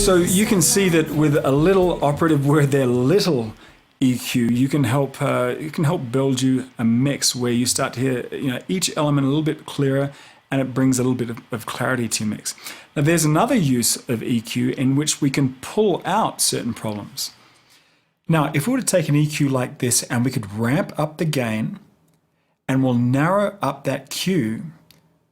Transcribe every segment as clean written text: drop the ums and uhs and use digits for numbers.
So you can see that with a little operative word there, little EQ, you can help build you a mix where you start to hear each element a little bit clearer, and it brings a little bit of clarity to your mix. Now there's another use of EQ in which we can pull out certain problems. Now if we were to take an EQ like this and we could ramp up the gain and we'll narrow up that Q,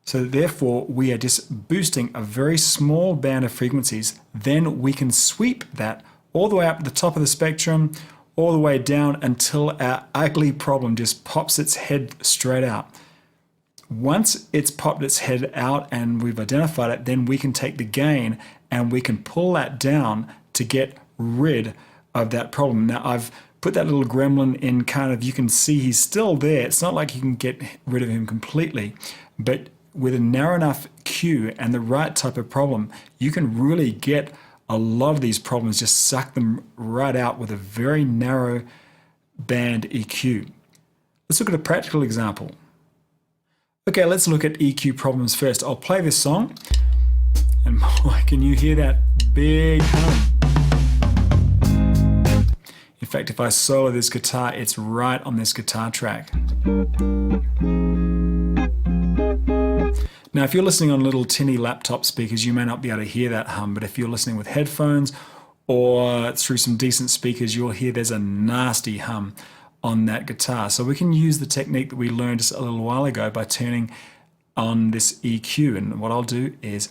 so therefore we are just boosting a very small band of frequencies, then we can sweep that all the way up to the top of the spectrum, all the way down until our ugly problem just pops its head straight out. Once it's popped its head out and we've identified it, then we can take the gain and we can pull that down to get rid of that problem. Now I've put that little gremlin in kind of, you can see he's still there. It's not like you can get rid of him completely, but with a narrow enough Q and the right type of problem, you can really get a lot of these problems, just suck them right out with a very narrow band EQ. Let's look at a practical example. Okay, let's look at EQ problems first. I'll play this song, and boy, can you hear that big hum. In fact, if I solo this guitar, it's right on this guitar track. Now, if you're listening on little tinny laptop speakers, you may not be able to hear that hum, but if you're listening with headphones or through some decent speakers, you'll hear there's a nasty hum on that guitar. So we can use the technique that we learned just a little while ago by turning on this EQ. And what I'll do is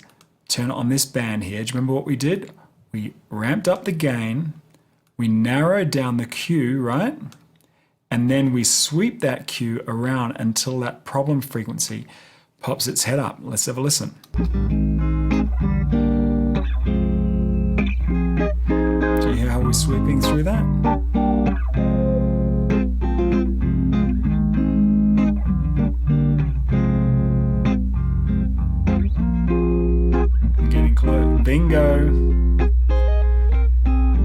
turn on this band here. Do you remember what we did? We ramped up the gain, we narrowed down the Q, right? And then we sweep that Q around until that problem frequency pops its head up. Let's have a listen. Do you hear how we're sweeping through that? Getting close. Bingo.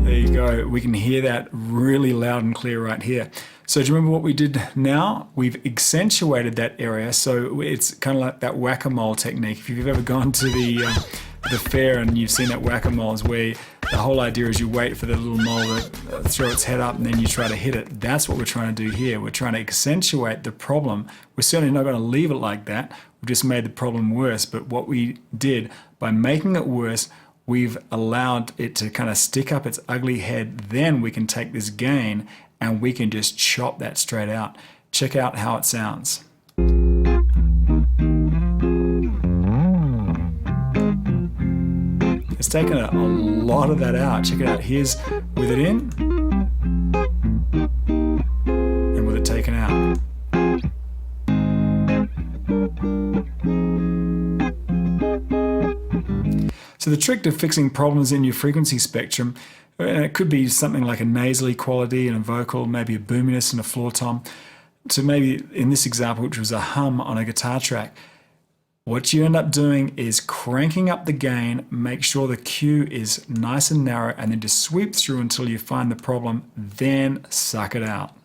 There you go. We can hear that really loud and clear right here. So do you remember what we did now? We've accentuated that area, so it's kind of like that whack-a-mole technique. If you've ever gone to the fair and you've seen that whack-a-mole, is where the whole idea is you wait for the little mole to throw its head up and then you try to hit it. That's what we're trying to do here. We're trying to accentuate the problem. We're certainly not going to leave it like that. We've just made the problem worse. But what we did, by making it worse, we've allowed it to kind of stick up its ugly head. Then we can take this gain and we can just chop that straight out. Check out how it sounds. It's taken a lot of that out. Check it out. Here's with it in and with it taken out. So the trick to fixing problems in your frequency spectrum, and it could be something like a nasally quality in a vocal, maybe a boominess in a floor tom, to maybe in this example, which was a hum on a guitar track. What you end up doing is cranking up the gain, make sure the Q is nice and narrow, and then just sweep through until you find the problem, then suck it out.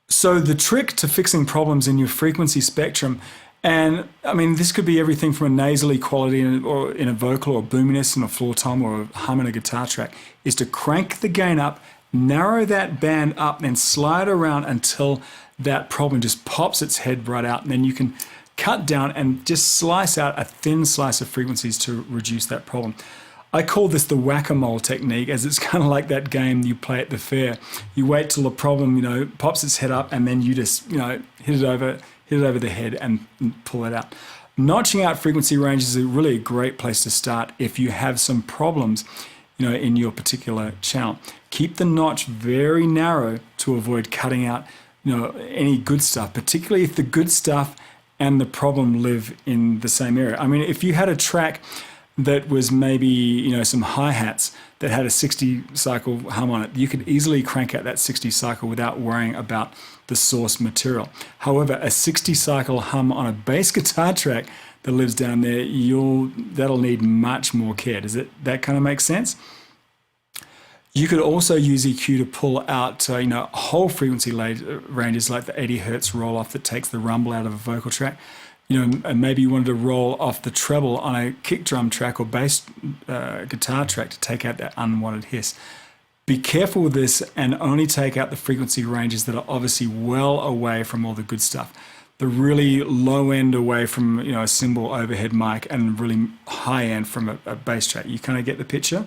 So the trick to fixing problems in your frequency spectrum, and I mean, this could be everything from a nasally quality or in a vocal or a boominess in a floor tom or a hum in a guitar track, is to crank the gain up, narrow that band up, then slide around until that problem just pops its head right out. And then you can cut down and just slice out a thin slice of frequencies to reduce that problem. I call this the whack-a-mole technique, as it's kind of like that game you play at the fair. You wait till the problem, pops its head up, and then you just, hit it over the head and pull it out. Notching out frequency ranges is really a great place to start if you have some problems, in your particular channel. Keep the notch very narrow to avoid cutting out, any good stuff, particularly if the good stuff and the problem live in the same area. I mean, if you had a track that was maybe, some hi-hats that had a 60 cycle hum on it, you could easily crank out that 60 cycle without worrying about the source material. However, a 60 cycle hum on a bass guitar track that lives down there, that'll need much more care. Does that kind of make sense? You could also use EQ to pull out whole frequency ranges like the 80 hertz roll-off that takes the rumble out of a vocal track. and maybe you wanted to roll off the treble on a kick drum track or bass guitar track to take out that unwanted hiss. Be careful with this and only take out the frequency ranges that are obviously well away from all the good stuff. The really low end away from a cymbal overhead mic and really high end from a bass track. You kind of get the picture?